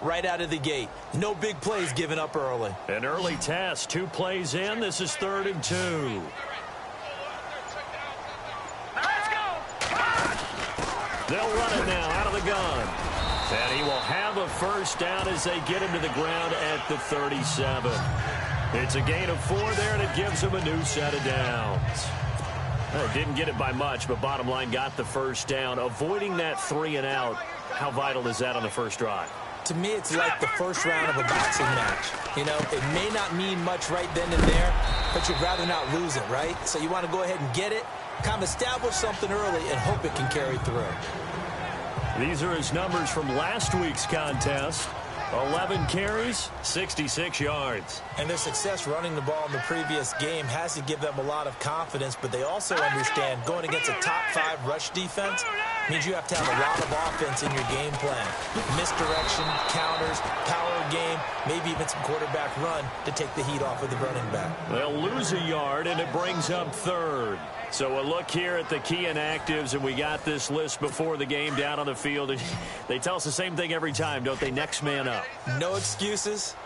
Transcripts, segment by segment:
right out of the gate. No big plays given up early. An early test. 2 plays in. This is 3rd and 2. They'll run it now out of the gun. And he will have a first down as they get him to the ground at the 37. It's a gain of 4 there, and it gives him a new set of downs. Didn't get it by much, but bottom line got the first down. Avoiding that 3 and out, how vital is that on the first drive? To me, it's like the first round of a boxing match. You know, it may not mean much right then and there, but you'd rather not lose it, right? So you want to go ahead and get it, kind of establish something early, and hope it can carry through. These are his numbers from last week's contest. 11 carries, 66 yards. And their success running the ball in the previous game has to give them a lot of confidence, but they also understand going against a top 5 rush defense means you have to have a lot of offense in your game plan. Misdirection, counters, power game, maybe even some quarterback run to take the heat off of the running back. They'll lose a yard, and it brings up 3rd. So a look here at the key inactives, and we got this list before the game down on the field. And they tell us the same thing every time, don't they? Next man up. No excuses.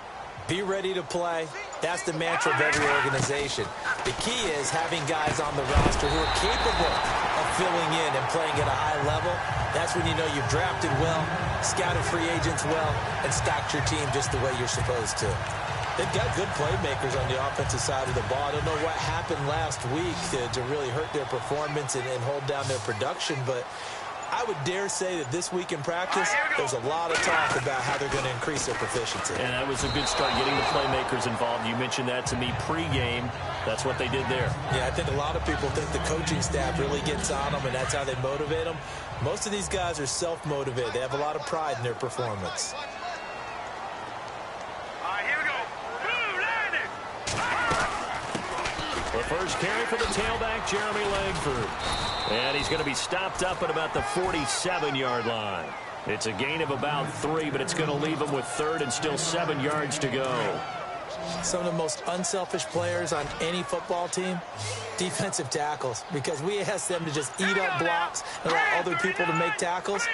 Be ready to play. That's the mantra of every organization. The key is having guys on the roster who are capable of filling in and playing at a high level. That's when you know you've drafted well, scouted free agents well, and stocked your team just the way you're supposed to. They've got good playmakers on the offensive side of the ball. I don't know what happened last week to really hurt their performance and hold down their production, but I would dare say that this week in practice, there's a lot of talk about how they're going to increase their proficiency. And that was a good start, getting the playmakers involved. You mentioned that to me pregame. That's what they did there. Yeah, I think a lot of people think the coaching staff really gets on them, and that's how they motivate them. Most of these guys are self-motivated. They have a lot of pride in their performance. The first carry for the tailback, Jeremy Langford. And he's going to be stopped up at about the 47-yard line. It's a gain of about 3, but it's going to leave him with 3rd and still 7 yards to go. Some of the most unselfish players on any football team, defensive tackles, because we ask them to just eat up blocks and allow other people to make tackles.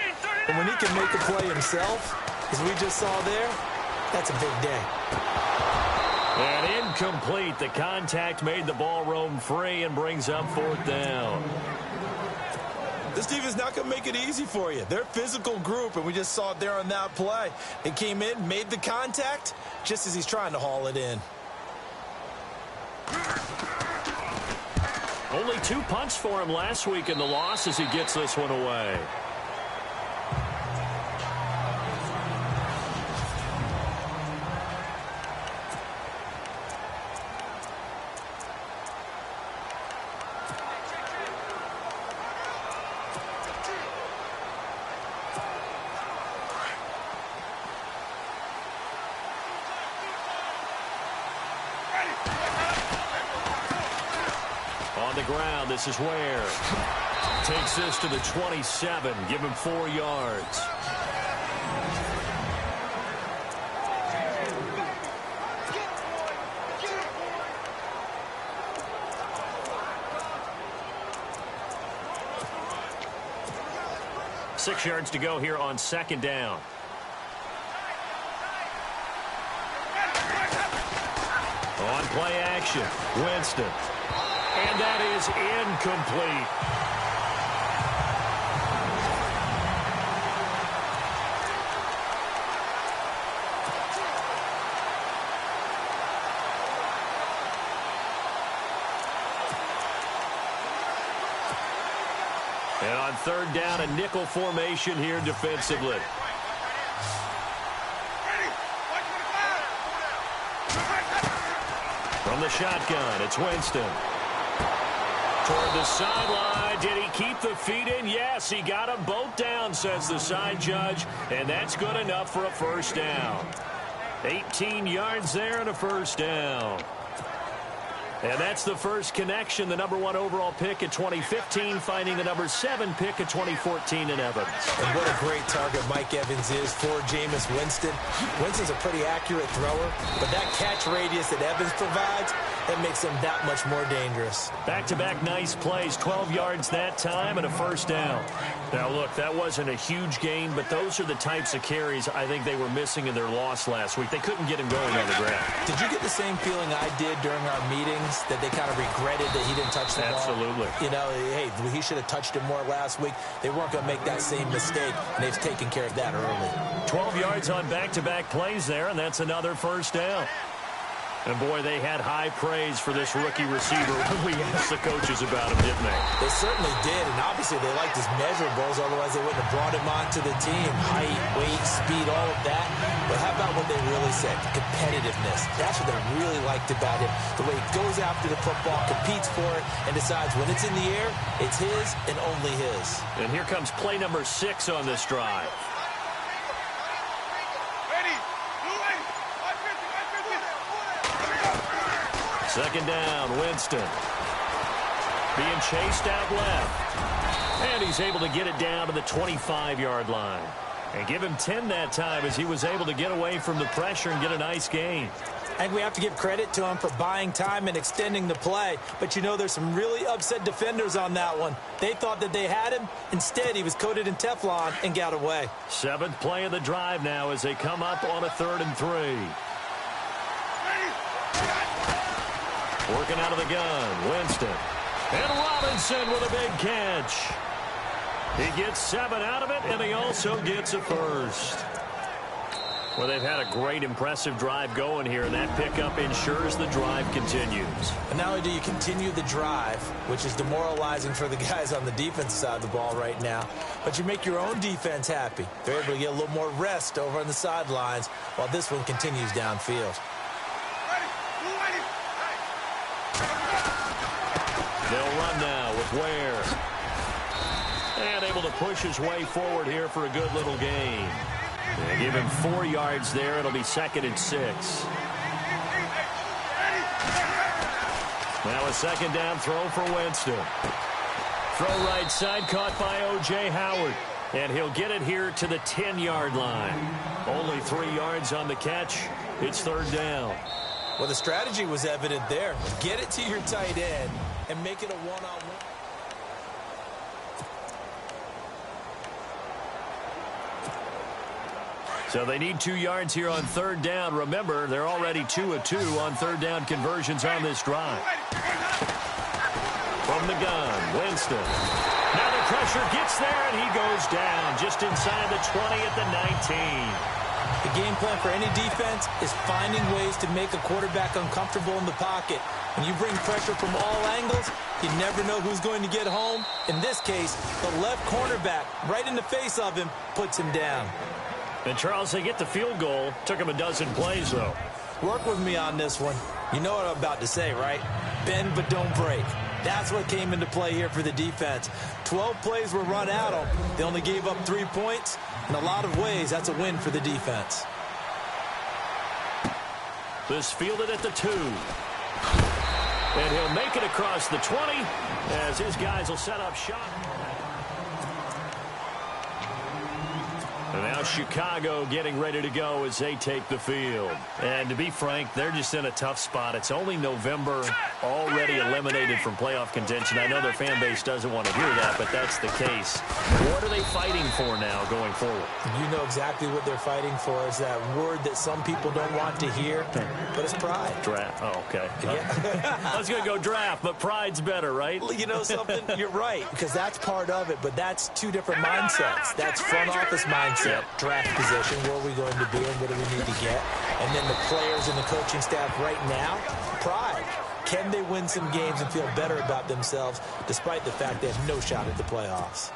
And when he can make a play himself, as we just saw there, that's a big day. And incomplete. The contact made the ball roam free and brings up 4th down. This defense is not going to make it easy for you. They're a physical group, and we just saw it there on that play. It came in, made the contact, just as he's trying to haul it in. Only 2 punts for him last week in the loss as he gets this one away. On the ground, this is Ware. Takes this to the 27. Give him 4 yards. Six yards to go here on 2nd down. On play action, Winston. And that is incomplete. And on 3rd down, a nickel formation here defensively. From the shotgun, it's Winston. Toward the sideline. Did he keep the feet in? Yes, he got them both down, says the side judge. And that's good enough for a first down. 18 yards there and a first down. And that's the first connection. The number 1 overall pick in 2015, finding the number 7 pick in 2014 in Evans. And what a great target Mike Evans is for Jameis Winston. Winston's a pretty accurate thrower, but that catch radius that Evans provides, that makes him that much more dangerous. Back-to-back nice plays, 12 yards that time and a first down. Now, look, that wasn't a huge gain, but those are the types of carries I think they were missing in their loss last week. They couldn't get him going on the ground. Did you get the same feeling I did during our meetings, that they kind of regretted that he didn't touch the ball? Absolutely. You know, hey, he should have touched it more last week. They weren't going to make that same mistake, and they've taken care of that early. 12 yards on back-to-back plays there, and that's another first down. And, boy, they had high praise for this rookie receiver when we asked the coaches about him, didn't they? They certainly did, and obviously they liked his measurables, otherwise they wouldn't have brought him onto the team. Height, weight, speed, all of that. But how about what they really said? Competitiveness. That's what they really liked about him. The way he goes after the football, competes for it, and decides when it's in the air, it's his and only his. And here comes play number 6 on this drive. Second down, Winston. Being chased out left. And he's able to get it down to the 25-yard line. And give him 10 that time as he was able to get away from the pressure and get a nice gain. I think we have to give credit to him for buying time and extending the play. But, you know, there's some really upset defenders on that one. They thought that they had him. Instead, he was coated in Teflon and got away. 7th play of the drive now as they come up on a 3rd and 3. Working out of the gun, Winston. And Robinson with a big catch. He gets 7 out of it, and he also gets a first. Well, they've had a great, impressive drive going here, and that pickup ensures the drive continues. And not only do you continue the drive, which is demoralizing for the guys on the defensive side of the ball right now, but you make your own defense happy. They're able to get a little more rest over on the sidelines while this one continues downfield. They'll run now with Ware. And able to push his way forward here for a good little gain. They give him 4 yards there. It'll be 2nd and 6. Now a 2nd down throw for Winston. Throw right side caught by O.J. Howard. And he'll get it here to the 10-yard line. Only 3 yards on the catch. It's 3rd down. Well, the strategy was evident there. Get it to your tight end and make it a one-on-one. So they need 2 yards here on 3rd down. Remember, they're already 2 of 2 on 3rd down conversions on this drive. From the gun, Winston. Now the pressure gets there, and he goes down just inside the 20 at the 19. The game plan for any defense is finding ways to make a quarterback uncomfortable in the pocket. When you bring pressure from all angles, you never know who's going to get home. In this case, the left cornerback, right in the face of him, puts him down. And, Charles, they get the field goal. Took him a dozen plays, though. Work with me on this one. You know what I'm about to say, right? Bend but don't break. That's what came into play here for the defense. 12 plays were run out of them. They only gave up 3 points. In a lot of ways, that's a win for the defense. This fielded at the 2. And he'll make it across the 20 as his guys will set up shop. And now Chicago getting ready to go as they take the field. And to be frank, they're just in a tough spot. It's only November, already eliminated from playoff contention. I know their fan base doesn't want to hear that, but that's the case. What are they fighting for now going forward? You know exactly what they're fighting for is that word that some people don't want to hear, but it's pride. Draft. Oh, okay. Yeah. I was going to go draft, but pride's better, right? You know something? You're right, because that's part of it, but that's 2 different mindsets. That's front office mindset, draft position, where are we going to be and what do we need to get? And then the players and the coaching staff right now, pride. Can they win some games and feel better about themselves despite the fact they have no shot at the playoffs?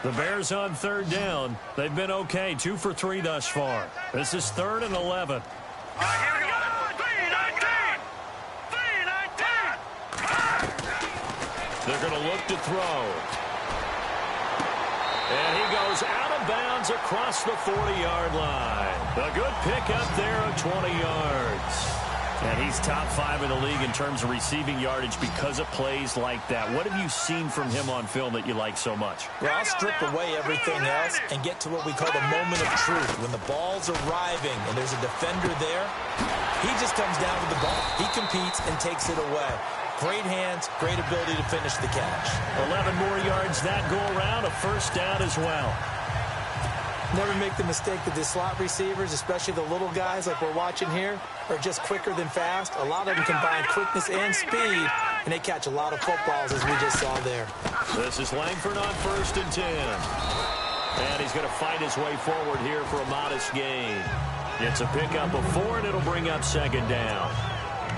The Bears on 3rd down. They've been okay, 2 for 3 thus far. This is 3rd and 11. They're going to look to throw. And he goes out of bounds across the 40-yard line. A good pickup there of 20 yards. And he's top 5 in the league in terms of receiving yardage because of plays like that. What have you seen from him on film that you like so much? Well, I'll strip away everything else and get to what we call the moment of truth. When the ball's arriving and there's a defender there, he just comes down with the ball. He competes and takes it away. Great hands, great ability to finish the catch. 11 more yards that go around, a first down as well. Never make the mistake that the slot receivers, especially the little guys like we're watching here, are just quicker than fast. A lot of them combine quickness and speed, and they catch a lot of footballs, as we just saw there. This is Langford on 1st and 10. And he's going to fight his way forward here for a modest gain. It's a pickup of 4, and it'll bring up 2nd down.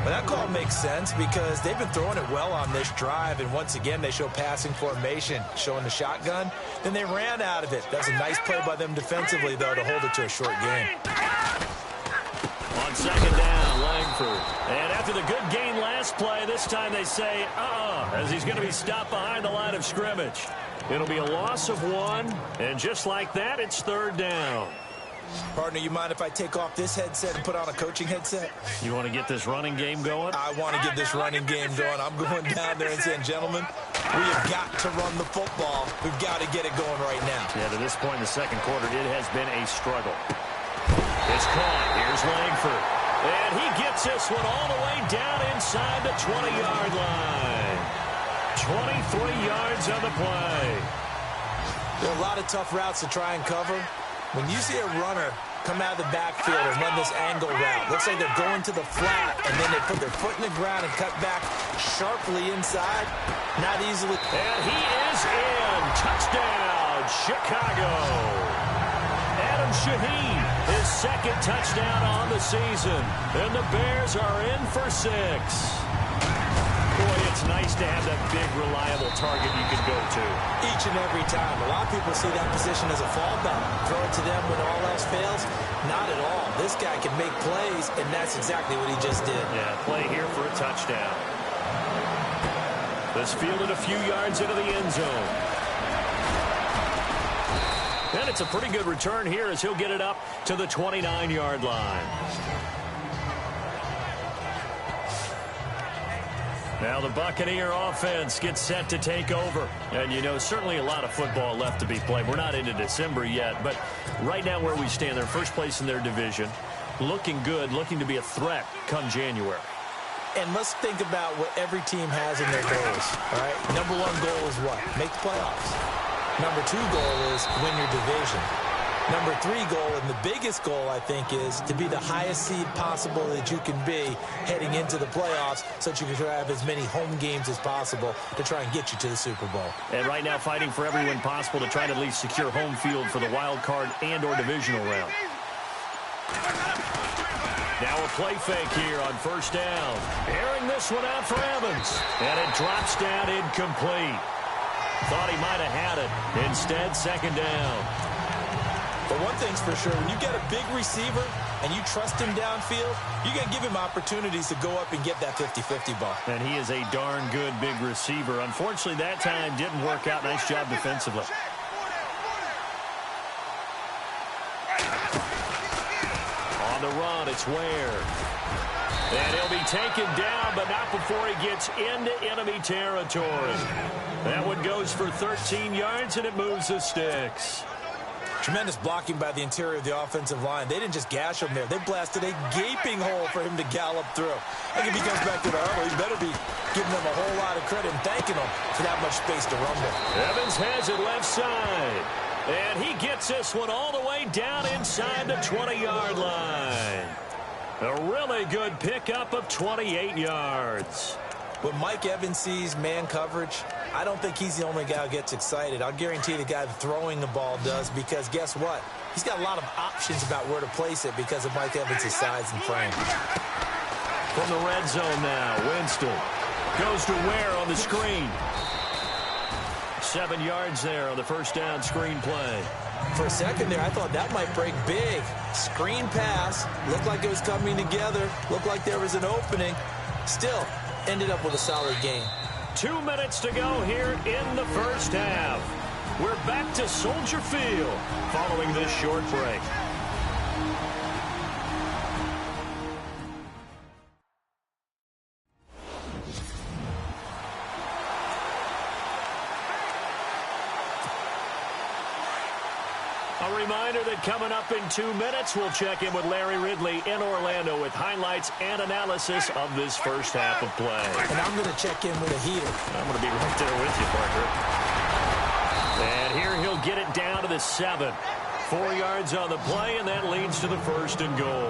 Well, that call makes sense because they've been throwing it well on this drive, and once again they show passing formation, showing the shotgun. Then they ran out of it. That was a nice play by them defensively, though, to hold it to a short gain. On 2nd down, Langford. And after the good gain last play, this time they say, as he's going to be stopped behind the line of scrimmage. It'll be a loss of 1, and just like that, it's 3rd down. Partner, you mind if I take off this headset and put on a coaching headset? You want to get this running game going? I want to get this running game going. I'm going down there and saying, gentlemen, we have got to run the football. We've got to get it going right now. Yeah, to this point in the 2nd quarter, it has been a struggle. It's caught. Here's Langford. And he gets this one all the way down inside the 20-yard line. 23 yards on the play. There are a lot of tough routes to try and cover. When you see a runner come out of the backfield and run this angle route, looks like they're going to the flat, and then they put their foot in the ground and cut back sharply inside. Not easily. And he is in. Touchdown, Chicago. Adam Shaheen, his 2nd touchdown on the season. And the Bears are in for 6. Boy, it's nice to have that big, reliable target you can go to. Each and every time. A lot of people see that position as a fallback. Throw it to them when all else fails. Not at all. This guy can make plays, and that's exactly what he just did. Yeah, play here for a touchdown. This fielded a few yards into the end zone. And it's a pretty good return here as he'll get it up to the 29-yard line. Now the Buccaneer offense gets set to take over. And, you know, certainly a lot of football left to be played. We're not into December yet, but right now where we stand, they're first place in their division. Looking good, looking to be a threat come January. And let's think about what every team has in their goals, all right? Number 1 goal is what? Make the playoffs. Number 2 goal is win your division. Number 3 goal, and the biggest goal, I think, is to be the highest seed possible that you can be heading into the playoffs so that you can have as many home games as possible to try and get you to the Super Bowl. And right now fighting for every win possible to try to at least secure home field for the wild card and or divisional round. Now a play fake here on 1st down. Airing this one out for Evans. And it drops down incomplete. Thought he might have had it. Instead, 2nd down. But one thing's for sure, when you get a big receiver and you trust him downfield, you're going to give him opportunities to go up and get that 50-50 ball. And he is a darn good big receiver. Unfortunately, that time didn't work out. Nice job defensively. On the run, it's Ware. And he'll be taken down, but not before he gets into enemy territory. That one goes for 13 yards, and it moves the sticks. Tremendous blocking by the interior of the offensive line. They didn't just gash him there. They blasted a gaping hole for him to gallop through. I think if he comes back to the huddle, he better be giving them a whole lot of credit and thanking them for that much space to rumble. Evans has it left side. And he gets this one all the way down inside the 20-yard line. A really good pickup of 28 yards. When Mike Evans sees man coverage, I don't think he's the only guy who gets excited. I'll guarantee the guy throwing the ball does, because guess what? He's got a lot of options about where to place it because of Mike Evans' size and frame. From the red zone now, Winston goes to Ware on the screen. 7 yards there on the 1st down screen play. For a second there, I thought that might break big. Screen pass, looked like it was coming together, looked like there was an opening. Still, ended up with a solid game. 2 minutes to go here in the 1st half. We're back to Soldier Field following this short break. A reminder that coming up in 2 minutes, we'll check in with Larry Ridley in Orlando with highlights and analysis of this first half of play. And I'm going to check in with a heater. I'm going to be right there with you, Parker. And here he'll get it down to the 7. 4 yards on the play, and that leads to the 1st and goal.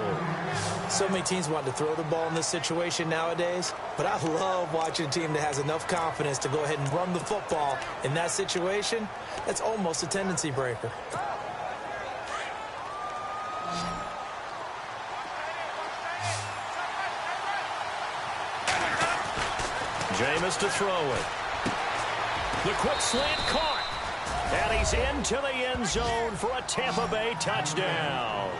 So many teams want to throw the ball in this situation nowadays, but I love watching a team that has enough confidence to go ahead and run the football in that situation. That's almost a tendency breaker. Jameis to throw it. The quick slant caught. And he's into the end zone for a Tampa Bay touchdown.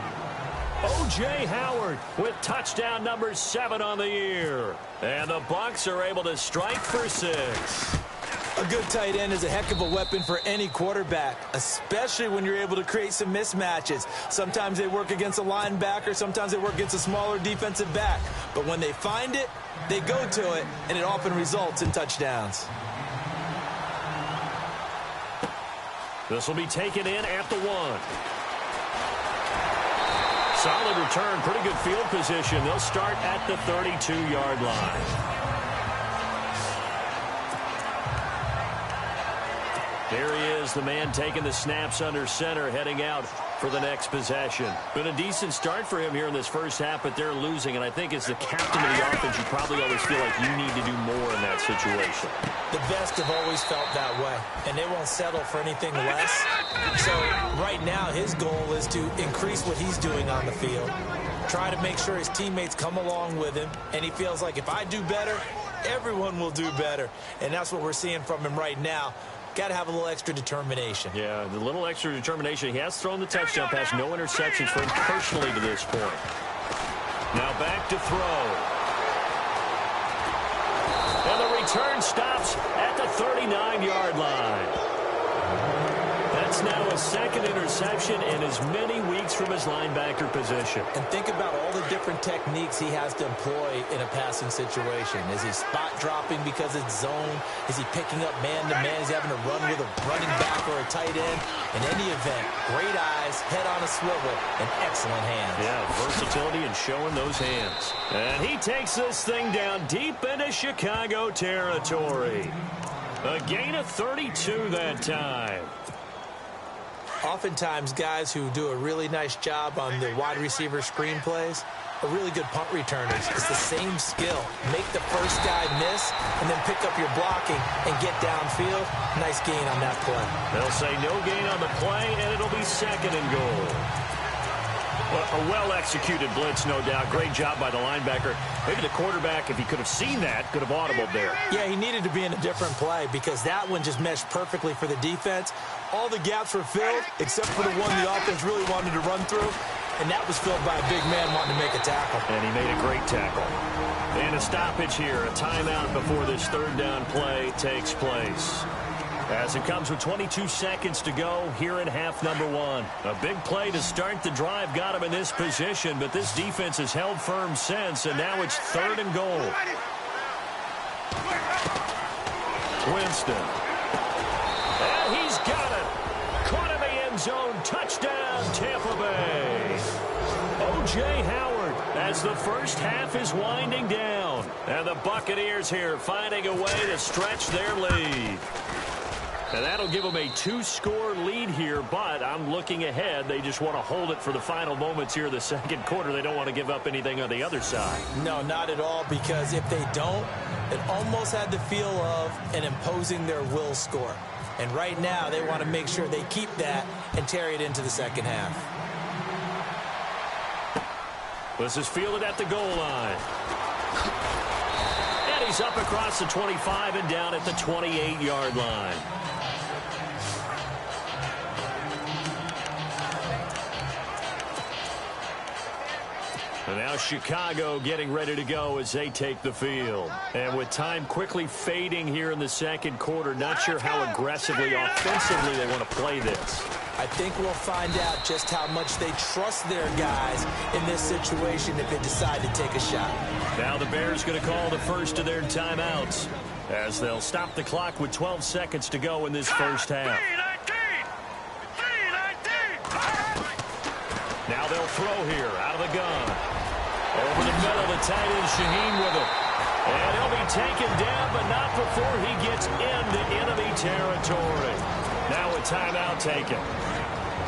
O.J. Howard with touchdown number 7 on the year. And the Bucs are able to strike for 6. A good tight end is a heck of a weapon for any quarterback, especially when you're able to create some mismatches. Sometimes they work against a linebacker, sometimes they work against a smaller defensive back. But when they find it, they go to it, and it often results in touchdowns. This will be taken in at the 1. Solid return, pretty good field position. They'll start at the 32-yard line. Here he is, the man taking the snaps under center, heading out for the next possession. Been a decent start for him here in this first half, but they're losing. And I think as the captain of the offense, you probably always feel like you need to do more in that situation. The best have always felt that way, and they won't settle for anything less. So right now, his goal is to increase what he's doing on the field, try to make sure his teammates come along with him, and he feels like if I do better, everyone will do better. And that's what we're seeing from him right now. Got to have a little extra determination. Yeah, the little extra determination. He has thrown the touchdown pass. No interceptions for him personally to this point. Now back to throw. And the return stops at the 39-yard line. That's now a 2nd interception in as many weeks from his linebacker position. And think about all the different techniques he has to employ in a passing situation. Is he spot dropping because it's zone? Is he picking up man-to-man? Is he having to run with a running back or a tight end? In any event, great eyes, head on a swivel, and excellent hands. Yeah, versatility and showing those hands. And he takes this thing down deep into Chicago territory. A gain of 32 that time. Oftentimes, guys who do a really nice job on the wide receiver screen plays are really good punt returners. It's the same skill. Make the first guy miss and then pick up your blocking and get downfield. Nice gain on that play. They'll say no gain on the play, and it'll be 2nd and goal. Well, a well-executed blitz, no doubt. Great job by the linebacker. Maybe the quarterback, if he could have seen that, could have audibled there. Yeah, he needed to be in a different play because that one just meshed perfectly for the defense. All the gaps were filled except for the one the offense really wanted to run through, and that was filled by a big man wanting to make a tackle. And he made a great tackle. And a stoppage here, a timeout before this 3rd down play takes place. As it comes with 22 seconds to go here in half number 1. A big play to start the drive got him in this position, but this defense has held firm since, and now it's 3rd and goal. Winston. And he's got it. Caught in the end zone. Touchdown, Tampa Bay. O.J. Howard as the first half is winding down. And the Buccaneers here finding a way to stretch their lead. And that'll give them a 2-score lead here, but I'm looking ahead. They just want to hold it for the final moments here in the 2nd quarter. They don't want to give up anything on the other side. No, not at all, because if they don't, it almost had the feel of an imposing their will score. And right now, they want to make sure they keep that and carry it into the 2nd half. This is fielded at the goal line. And he's up across the 25 and down at the 28-yard line. And now Chicago getting ready to go as they take the field. And with time quickly fading here in the 2nd quarter, not sure how aggressively, offensively they want to play this. I think we'll find out just how much they trust their guys in this situation if they decide to take a shot. Now the Bears going to call the first of their timeouts as they'll stop the clock with 12 seconds to go in this first half. they'll throw here out of the gun. Over the middle, the tight end Shaheen with it. And he'll be taken down, but not before he gets into enemy territory. Now a timeout taken.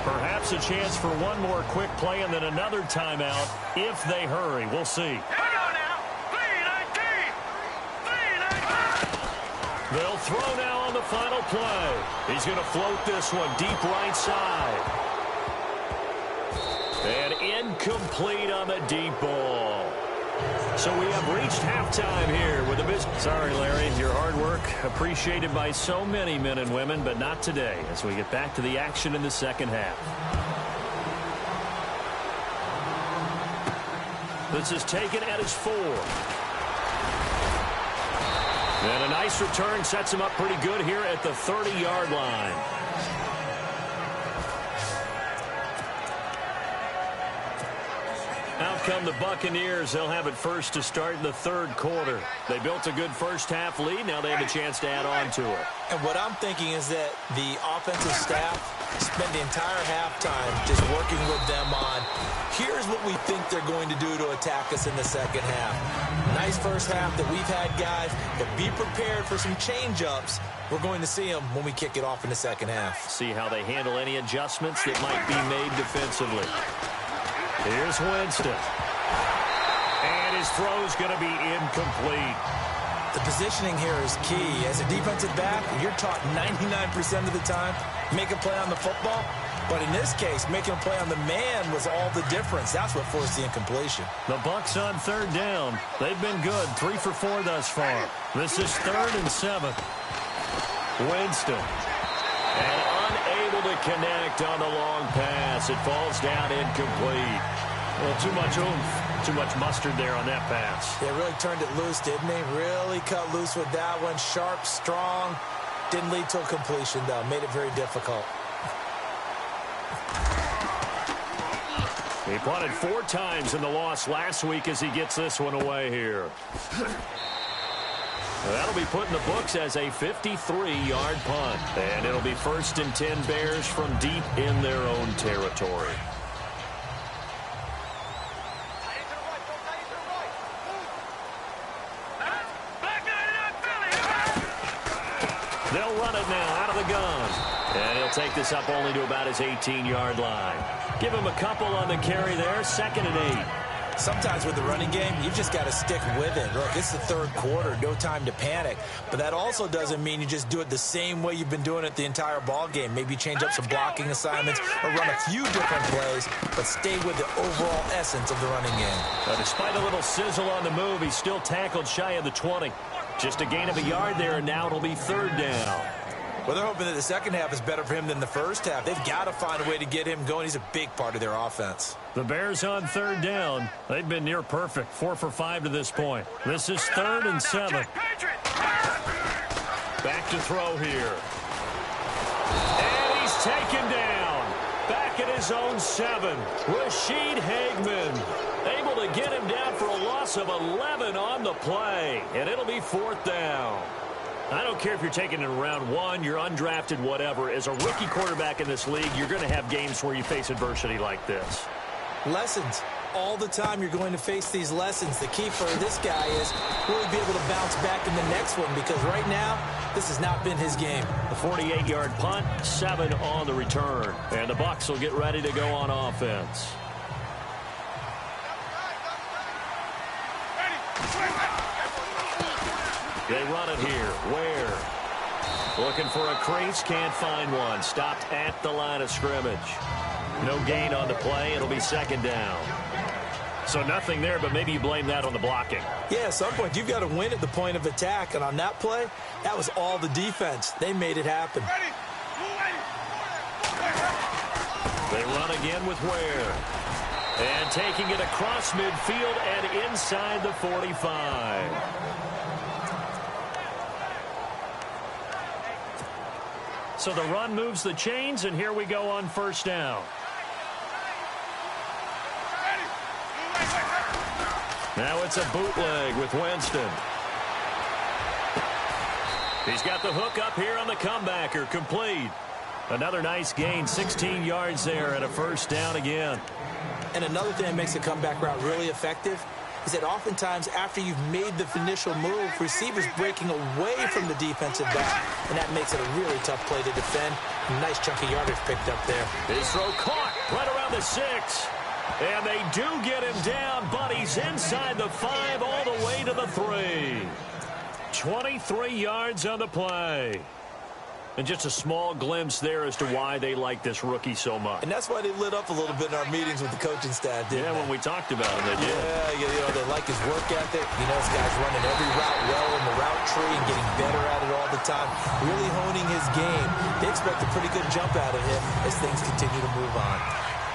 Perhaps a chance for one more quick play and then another timeout if they hurry. We'll see. They'll throw now on the final play. He's going to float this one deep right side. And incomplete on the deep ball. So we have reached halftime here with the business. Sorry, Larry, your hard work appreciated by so many men and women, but not today as we get back to the action in the second half. This is taken at his 4. And a nice return sets him up pretty good here at the 30-yard line. Out come the Buccaneers. They'll have it first to start in the third quarter. They built a good first-half lead. Now they have a chance to add on to it. And what I'm thinking is that the offensive staff spent the entire halftime just working with them on, here's what we think they're going to do to attack us in the second half. Nice first half that we've had, guys, but be prepared for some change-ups. We're going to see them when we kick it off in the second half. See how they handle any adjustments that might be made defensively. Here's Winston. And his throw's going to be incomplete. The positioning here is key. As a defensive back, you're taught 99% of the time, make a play on the football. But in this case, making a play on the man was all the difference. That's what forced the incompletion. The Bucs on third down. They've been good. 3 for 4 thus far. This is 3rd and 7. Winston. And unable to connect on the long pass. It falls down incomplete. Well, too much oomph, too much mustard there on that pass. They really turned it loose, didn't they? Really cut loose with that one. Sharp, strong. Didn't lead to a completion, though. Made it very difficult. He punted 4 times in the loss last week as he gets this one away here. That'll be put in the books as a 53-yard punt. And it'll be 1st and 10 Bears from deep in their own territory. They'll run it now out of the gun. And he'll take this up only to about his 18-yard line. Give him a couple on the carry there. 2nd and 8. Sometimes with the running game, you've just got to stick with it. Look, it's the third quarter, no time to panic. But that also doesn't mean you just do it the same way you've been doing it the entire ball game. Maybe change up some blocking assignments or run a few different plays, but stay with the overall essence of the running game. Despite a little sizzle on the move, he's still tackled shy of the 20. Just a gain of a yard there, and now it'll be 3rd down. Well, they're hoping that the second half is better for him than the first half. They've got to find a way to get him going. He's a big part of their offense. The Bears on 3rd down. They've been near perfect, 4 for 5 to this point. This is 3rd and 7. Back to throw here. And he's taken down. Back at his own 7. Rashid Hageman able to get him down for a loss of 11 on the play. And it'll be 4th down. I don't care if you're taking it in round 1, you're undrafted, whatever. As a rookie quarterback in this league, you're going to have games where you face adversity like this. Lessons. All the time you're going to face these lessons. The key for this guy is really be able to bounce back in the next one because right now, this has not been his game. The 48-yard punt, 7 on the return. And the Bucs will get ready to go on offense. They run it here. Where? Looking for a crease. Can't find one. Stopped at the line of scrimmage. No gain on the play. It'll be 2nd down. So nothing there, but maybe you blame that on the blocking. Yeah, at some point, you've got to win at the point of attack. And on that play, that was all the defense. They made it happen. They run again with Ware. And taking it across midfield and inside the 45. So the run moves the chains, and here we go on 1st down. Now it's a bootleg with Winston. He's got the hook up here on the comebacker, complete. Another nice gain, 16 yards there and a first down again. And another thing that makes a comeback route really effective is that oftentimes after you've made the initial move, receivers breaking away from the defensive back, and that makes it a really tough play to defend. A nice chunk of yardage picked up there. His throw caught right around the 6. And they do get him down, but he's inside the 5 all the way to the 3. 23 yards on the play. And just a small glimpse there as to why they like this rookie so much. And that's why they lit up a little bit in our meetings with the coaching staff, didn't they? When we talked about him, they did. Yeah, they like his work ethic. This guy's running every route well in the route tree and getting better at it all the time, really honing his game. They expect a pretty good jump out of him as things continue to move on.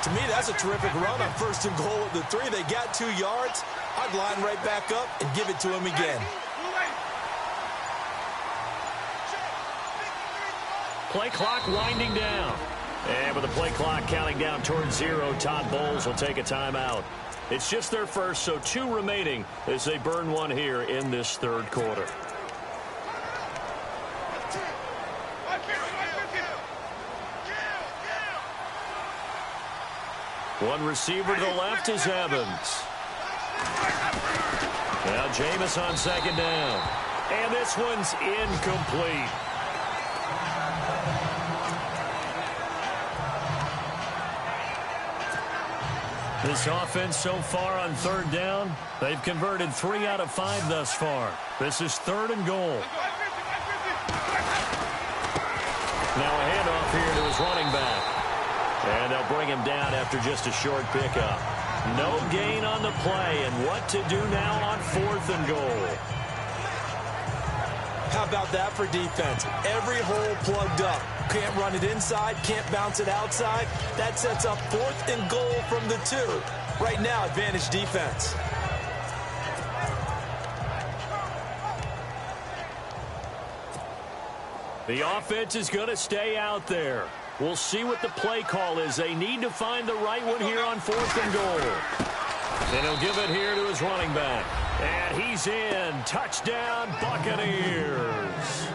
To me, that's a terrific run on 1st and goal at the 3. They got 2 yards. I'd line right back up and give it to him again. Play clock winding down. And with the play clock counting down towards 0, Todd Bowles will take a timeout. It's just their first, so 2 remaining as they burn one here in this 3rd quarter. One receiver to the left is Evans. Now Jameis on 2nd down. And this one's incomplete. This offense so far on 3rd down, they've converted 3 out of 5 thus far. This is 3rd and goal. Now a handoff here to his running back. And they'll bring him down after just a short pickup. No gain on the play, and what to do now on 4th and goal. How about that for defense? Every hole plugged up. Can't run it inside, can't bounce it outside. That sets up 4th and goal from the 2. Right now, advantage defense. The offense is going to stay out there. We'll see what the play call is. They need to find the right one here on 4th and goal. And he'll give it here to his running back. And he's in. Touchdown, Buccaneers.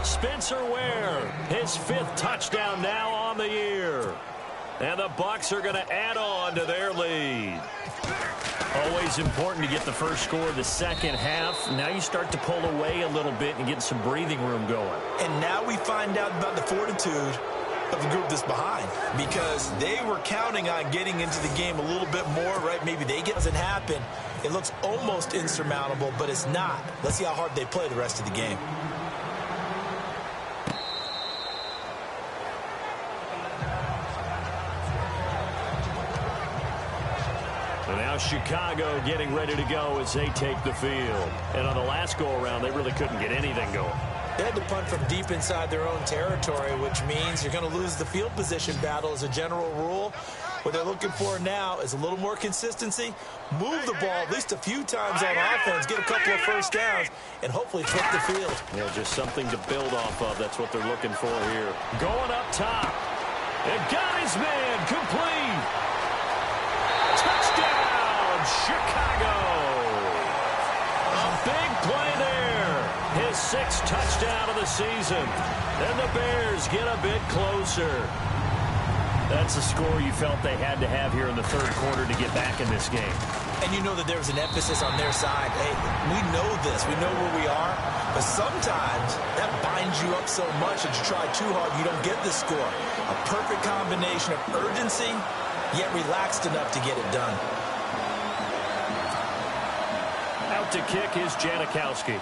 Spencer Ware, his 5th touchdown now on the year. And the Bucs are going to add on to their lead. Always important to get the first score of the second half. Now you start to pull away a little bit and get some breathing room going. And now we find out about the fortitude of the group that's behind, because they were counting on getting into the game a little bit more, right? Maybe they get it doesn't happen. It looks almost insurmountable, but it's not. Let's see how hard they play the rest of the game. And now Chicago getting ready to go as they take the field. And on the last go-around, they really couldn't get anything going. They had to punt from deep inside their own territory, which means you're going to lose the field position battle as a general rule. What they're looking for now is a little more consistency, move the ball at least a few times on offense, get a couple of first downs, and hopefully flip the field. Yeah, just something to build off of. That's what they're looking for here. Going up top. It got his man complete. Touchdown, Chicago. A big play there. His 6th touchdown of the season. And the Bears get a bit closer. That's a score you felt they had to have here in the 3rd quarter to get back in this game. And you know that there was an emphasis on their side. Hey, we know this. We know where we are. But sometimes that binds you up so much that you try too hard, you don't get the score. A perfect combination of urgency, yet relaxed enough to get it done. Out to kick is Janikowski.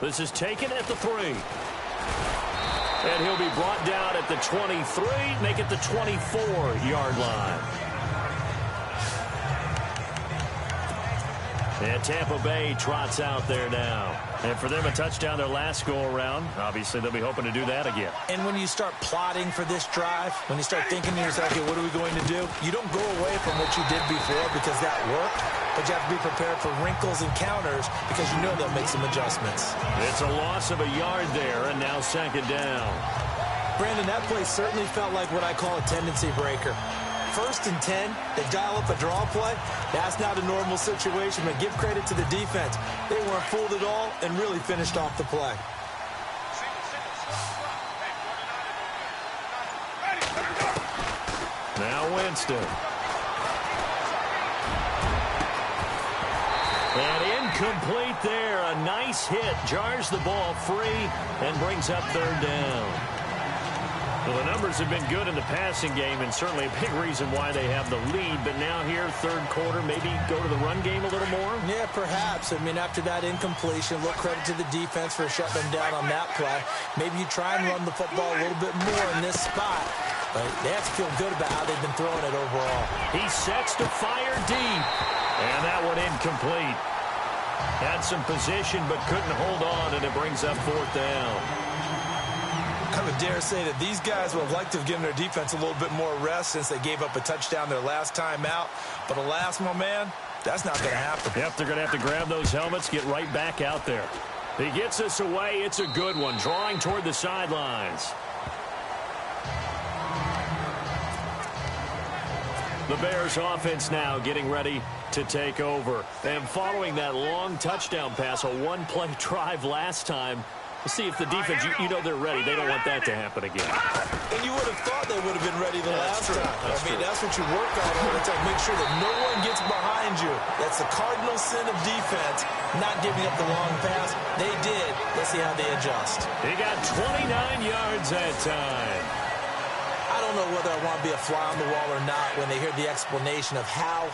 This is taken at the 3. And he'll be brought down at the 23, make it the 24-yard line. And Tampa Bay trots out there now. And for them, a touchdown their last go-around. Obviously, they'll be hoping to do that again. And when you start plotting for this drive, when you start thinking to yourself, okay, what are we going to do? You don't go away from what you did before because that worked, but you have to be prepared for wrinkles and counters because you know they'll make some adjustments. It's a loss of a yard there, and now second down. Brandon, that play certainly felt like what I call a tendency breaker. 1st and 10, they dial up a draw play. That's not a normal situation, but give credit to the defense. They weren't fooled at all and really finished off the play. Now Winston. And incomplete there. A nice hit. Jars the ball free and brings up third down. Well, the numbers have been good in the passing game, and certainly a big reason why they have the lead. But now here, third quarter, maybe go to the run game a little more? Yeah, perhaps. I mean, after that incompletion, a little credit to the defense for shutting them down on that play. Maybe you try and run the football a little bit more in this spot. But they have to feel good about how they've been throwing it overall. He sets to fire deep. And that one incomplete. Had some position, but couldn't hold on, and it brings up fourth down. I would dare say that these guys would have liked to have given their defense a little bit more rest since they gave up a touchdown their last time out. But alas, my man, that's not going to happen. Yep, they're going to have to grab those helmets, get right back out there. He gets us away. It's a good one, drawing toward the sidelines. The Bears offense now getting ready to take over. And following that long touchdown pass, a one-play drive last time, we'll see if the defense, you know they're ready. They don't want that to happen again. And you would have thought they would have been ready the last time. That's what you work on all the time. Make sure that no one gets behind you. That's the cardinal sin of defense, not giving up the long pass. They did. Let's see how they adjust. He got 29 yards that time. I don't know whether I want to be a fly on the wall or not when they hear the explanation of how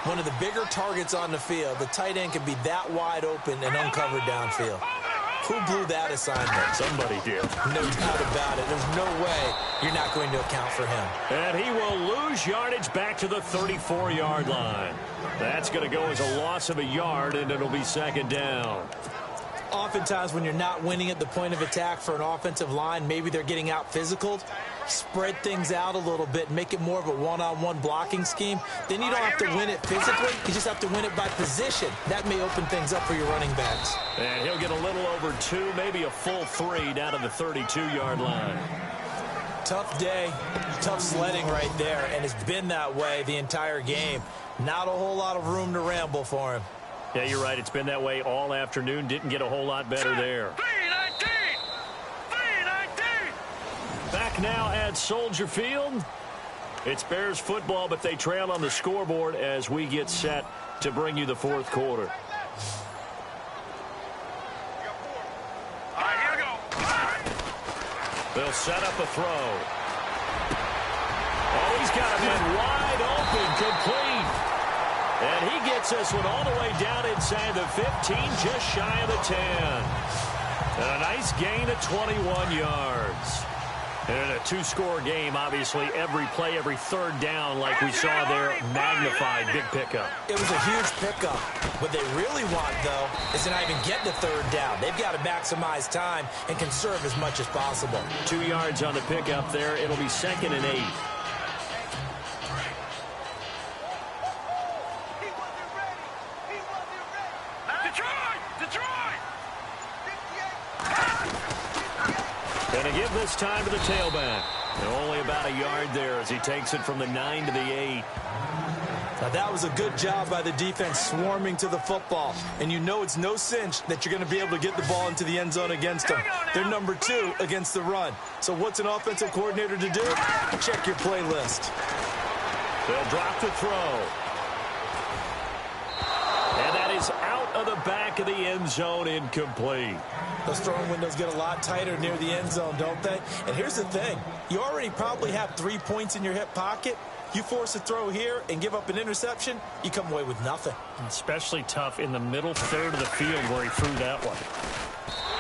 one of the bigger targets on the field, the tight end can be that wide open and uncovered downfield. Who blew that assignment? Somebody did. No doubt about it. There's no way you're not going to account for him. And he will lose yardage back to the 34-yard line. That's going to go as a loss of a yard, and it'll be second down. Oftentimes when you're not winning at the point of attack for an offensive line, maybe they're getting out physical. Spread things out a little bit, make it more of a one-on-one blocking scheme. Then you don't have to win it physically. You just have to win it by position. That may open things up for your running backs. And he'll get a little over 2, maybe a full 3 down to the 32-yard line. Tough day, tough sledding right there, and it's been that way the entire game. Not a whole lot of room to ramble for him. Yeah, you're right. It's been that way all afternoon. Didn't get a whole lot better there. Back now at Soldier Field. It's Bears football, but they trail on the scoreboard as we get set to bring you the fourth quarter. They'll set up a throw. Oh, he's got him in wide open, complete. And he gets this one all the way down inside the 15, just shy of the 10. And a nice gain of 21 yards. And in a two-score game, obviously, every play, every third down, like we saw there, magnified, big pickup. It was a huge pickup. What they really want, though, is to not even get the third down. They've got to maximize time and conserve as much as possible. 2 yards on the pickup there. It'll be 2nd and 8. Going to give this time to the tailback. And only about a yard there as he takes it from the 9 to the 8. Now that was a good job by the defense swarming to the football. And you know it's no cinch that you're going to be able to get the ball into the end zone against them. They're number 2 against the run. So what's an offensive coordinator to do? Check your playlist. They'll drop the throw. And that is out of the back of the end zone, incomplete. Those throwing windows get a lot tighter near the end zone, don't they? And here's the thing. You already probably have 3 points in your hip pocket. You force a throw here and give up an interception, you come away with nothing. Especially tough in the middle third of the field where he threw that one.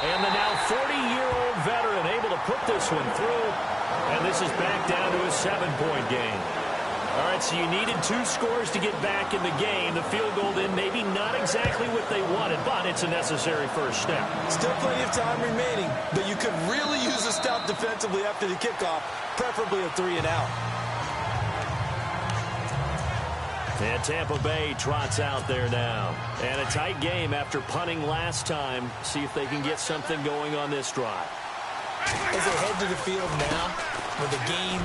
And the now 40-year-old veteran able to put this one through. And this is back down to a 7-point game. All right, so you needed 2 scores to get back in the game. The field goal then maybe not exactly what they wanted, but it's a necessary first step. Still plenty of time remaining, but you could really use a stop defensively after the kickoff, preferably a 3 and out. And Tampa Bay trots out there now. And a tight game after punting last time. See if they can get something going on this drive. As they head to the field now, with the game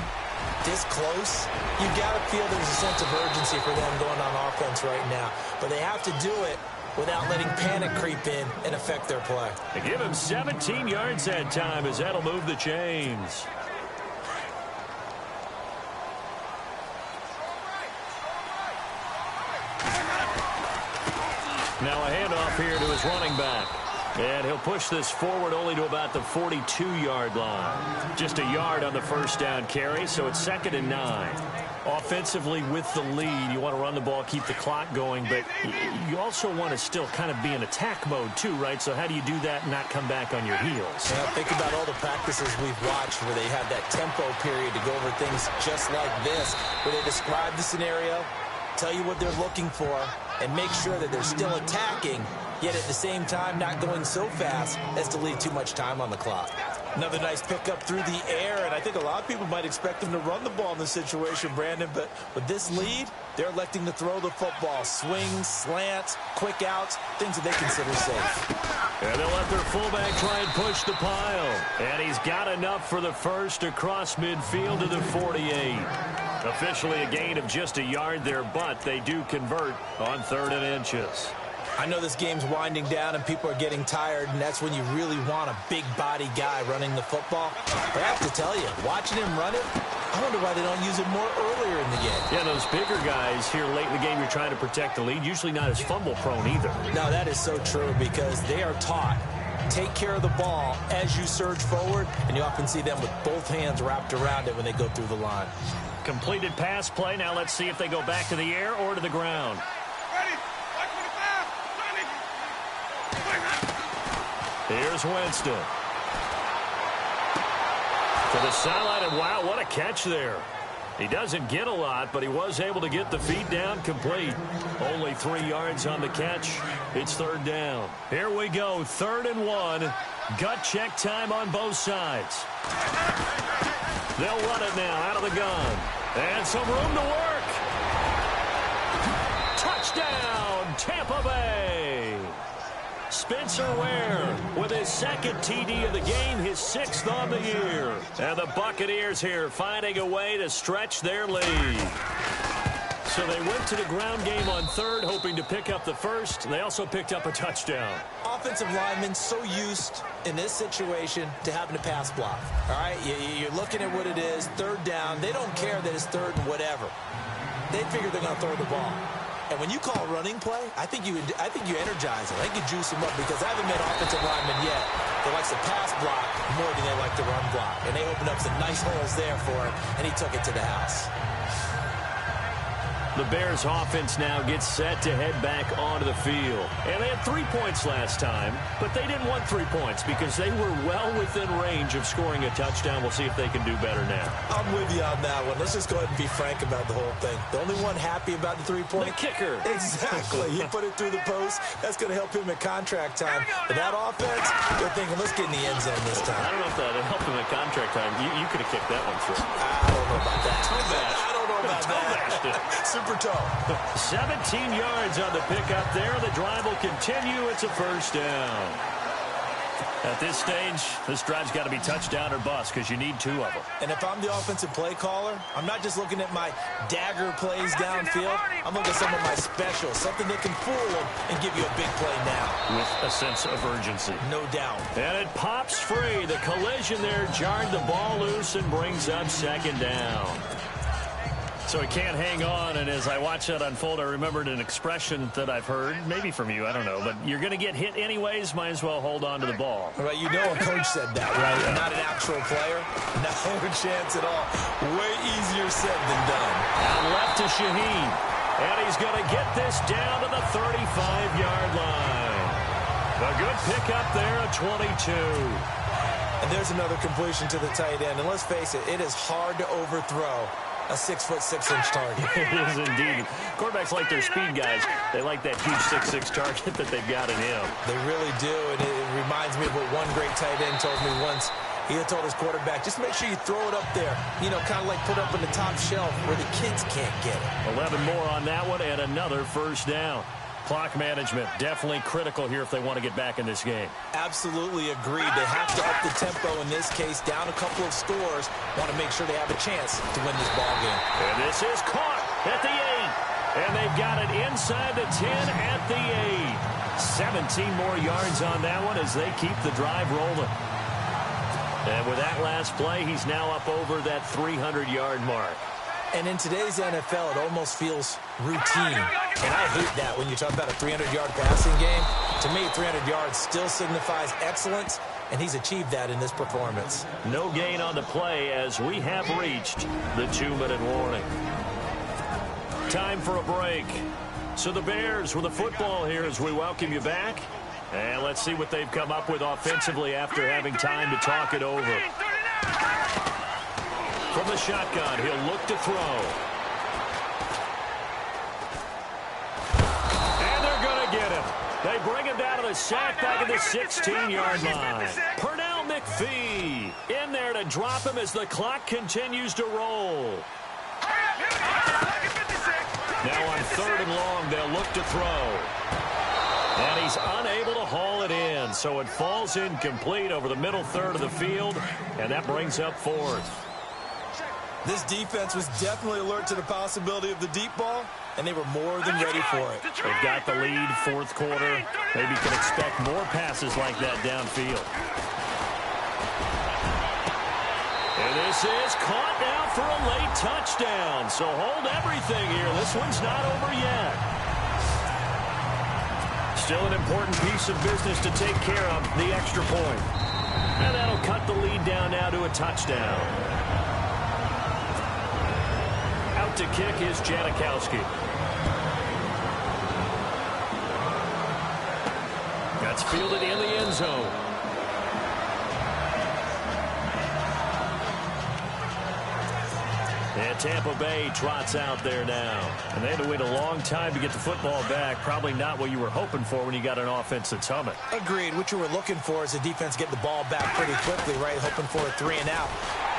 this close, you got to feel there's a sense of urgency for them going on offense right now. But they have to do it without letting panic creep in and affect their play. They give him 17 yards that time as that'll move the chains. Now a handoff here to his running back. And he'll push this forward only to about the 42-yard line. Just a yard on the first down carry, so it's 2nd and 9. Offensively with the lead, you want to run the ball, keep the clock going, but you also want to still kind of be in attack mode too, right? So how do you do that and not come back on your heels? Yeah, think about all the practices we've watched where they have that tempo period to go over things just like this, where they describe the scenario, tell you what they're looking for, and make sure that they're still attacking, yet at the same time not going so fast as to leave too much time on the clock. Another nice pickup through the air, and I think a lot of people might expect them to run the ball in this situation, Brandon, but with this lead, they're electing to throw the football. Swings, slants, quick outs, things that they consider safe. And they'll let their fullback try and push the pile. And he's got enough for the first across midfield to the 48. Officially a gain of just a yard there, but they do convert on 3rd and inches. I know this game's winding down and people are getting tired, and that's when you really want a big body guy running the football. But I have to tell you, watching him run it, I wonder why they don't use it more earlier in the game. Yeah, those bigger guys here late in the game, you're trying to protect the lead, usually not as fumble prone either. No, that is so true because they are taught take care of the ball as you surge forward, and you often see them with both hands wrapped around it when they go through the line. Completed pass play. Now let's see if they go back to the air or to the ground. Here's Winston. To the sideline, and wow, what a catch there. He doesn't get a lot, but he was able to get the feet down complete. Only 3 yards on the catch. It's 3rd down. Here we go, 3rd and 1. Gut check time on both sides. They'll run it now out of the gun. And some room to work. Touchdown, Tampa Bay. Spencer Ware with his 2nd TD of the game, his 6th on the year. And the Buccaneers here finding a way to stretch their lead. So they went to the ground game on 3rd, hoping to pick up the first. They also picked up a touchdown. Offensive linemen so used in this situation to having to pass block. All right, you're looking at what it is, 3rd down. They don't care that it's 3rd and whatever. They figure they're going to throw the ball. And when you call a running play, I think you energize them. I think you juice them up because I haven't met offensive linemen yet that likes to pass block more than they like to run block. And they opened up some nice holes there for him, and he took it to the house. The Bears offense now gets set to head back onto the field. And they had 3 points last time, but they didn't want 3 points because they were well within range of scoring a touchdown. We'll see if they can do better now. I'm with you on that one. Let's just go ahead and be frank about the whole thing. The only one happy about the 3-point? The kicker. Exactly. He put it through the post. That's going to help him at contract time. But that offense, they're thinking, let's get in the end zone this time. I don't know if that helped him at contract time. You could have kicked that one through. I don't know about that. Toe bash. I don't know about that. Super toe. 17 yards on the pickup there. The drive will continue. It's a first down. At this stage, this drive's got to be touchdown or bust because you need 2 of them. And if I'm the offensive play caller, I'm not just looking at my dagger plays downfield. I'm looking at some of my specials, something that can fool them and give you a big play now. With a sense of urgency. No doubt. And it pops free. The collision there jarred the ball loose and brings up 2nd down. So he can't hang on, and as I watch that unfold, I remembered an expression that I've heard, maybe from you, I don't know, but you're going to get hit anyways, might as well hold on to the ball. Right, you know a coach said that, right? Yeah. Not an actual player. No chance at all. Way easier said than done. And left to Shaheen. And he's going to get this down to the 35-yard line. A good pickup there at 22. And there's another completion to the tight end. And let's face it, it is hard to overthrow a 6'6" target. It is indeed. Quarterbacks like their speed guys. They like that huge 6'6" target that they've got in him. They really do, and it reminds me of what one great tight end told me once. He had told his quarterback, just make sure you throw it up there. You know, kind of like put it up on the top shelf where the kids can't get it. 11 more on that one and another first down. Clock management, definitely critical here if they want to get back in this game. Absolutely agreed. They have to up the tempo in this case, down a couple of scores. Want to make sure they have a chance to win this ball game. And this is caught at the 8. And they've got it inside the 10 at the 8. 17 more yards on that one as they keep the drive rolling. And with that last play, he's now up over that 300-yard mark. And in today's NFL, it almost feels routine. And I hate that when you talk about a 300-yard passing game. To me, 300 yards still signifies excellence, and he's achieved that in this performance. No gain on the play as we have reached the 2-minute warning. Time for a break. So the Bears with the football here as we welcome you back. And let's see what they've come up with offensively after having time to talk it over. From the shotgun, he'll look to throw. And they're going to get him. They bring him down to the sack back at the 16-yard line. Pernell McPhee in there to drop him as the clock continues to roll. Now on 3rd and long, they'll look to throw. And he's unable to haul it in, so it falls incomplete over the middle third of the field, and that brings up 4th. This defense was definitely alert to the possibility of the deep ball, and they were more than ready for it. They've got the lead, 4th quarter. Maybe can expect more passes like that downfield. And this is caught now for a late touchdown, so hold everything here. This one's not over yet. Still an important piece of business to take care of, the extra point. And that'll cut the lead down now to a touchdown. Out to kick is Janikowski. That's fielded in the end zone. And Tampa Bay trots out there now. And they had to wait a long time to get the football back. Probably not what you were hoping for when you got an offense that's humming. Agreed. What you were looking for is the defense get the ball back pretty quickly, right? Hoping for a 3 and out.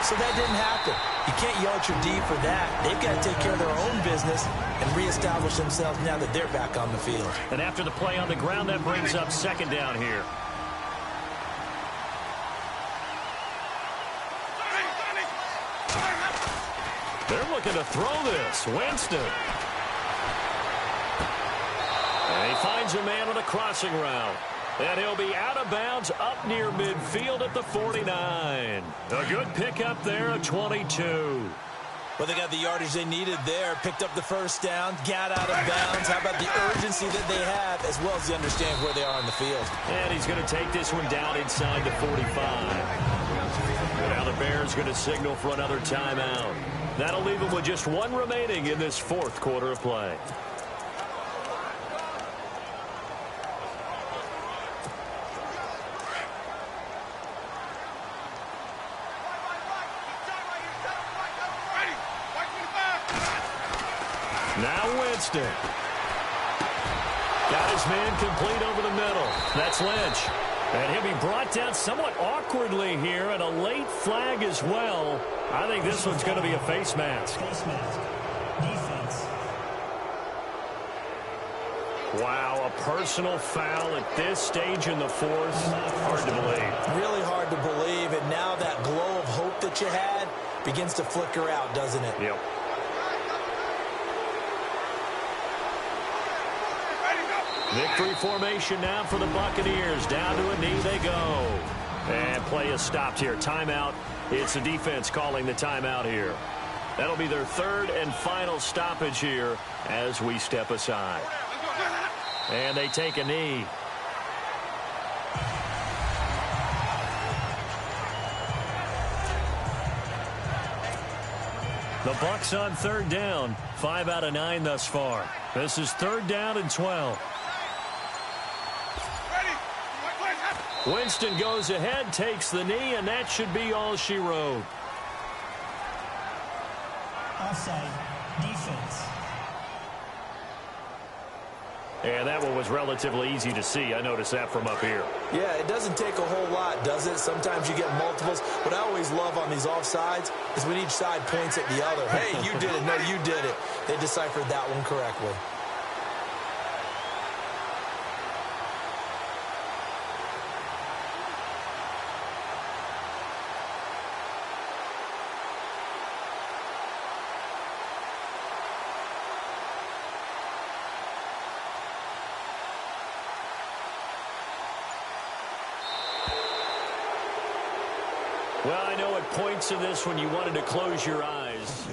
So that didn't happen. You can't yell at your D for that. They've got to take care of their own business and reestablish themselves now that they're back on the field. And after the play on the ground, that brings up 2nd down here. They're looking to throw this. Winston. And he finds a man on a crossing route. And he'll be out of bounds up near midfield at the 49. A good pickup there, a 22. Well, they got the yardage they needed there, picked up the first down, got out of bounds. How about the urgency that they have, as well as the understanding where they are on the field. And he's going to take this one down inside the 45. Now the Bears going to signal for another timeout. That'll leave them with just 1 remaining in this 4th quarter of play. Now Winston. Got his man complete over the middle. That's Lynch. And he'll be brought down somewhat awkwardly here, and a late flag as well. I think this one's going to be a face mask. Defense. Wow, a personal foul at this stage in the 4th. Hard to believe. Really hard to believe, and now that glow of hope that you had begins to flicker out, doesn't it? Yep. Victory formation now for the Buccaneers. Down to a knee they go. And play is stopped here. Timeout. It's the defense calling the timeout here. That'll be their 3rd and final stoppage here as we step aside. And they take a knee. The Bucs on 3rd down. 5 out of 9 thus far. This is 3rd down and 12. Winston goes ahead, takes the knee, and that should be all she wrote. Offside. Defense. And that one was relatively easy to see. I noticed that from up here. Yeah, it doesn't take a whole lot, does it? Sometimes you get multiples. What I always love on these offsides is when each side points at the other. Hey, you did it. No, you did it. They deciphered that one correctly. Well, I know at points in this when you wanted to close your eyes.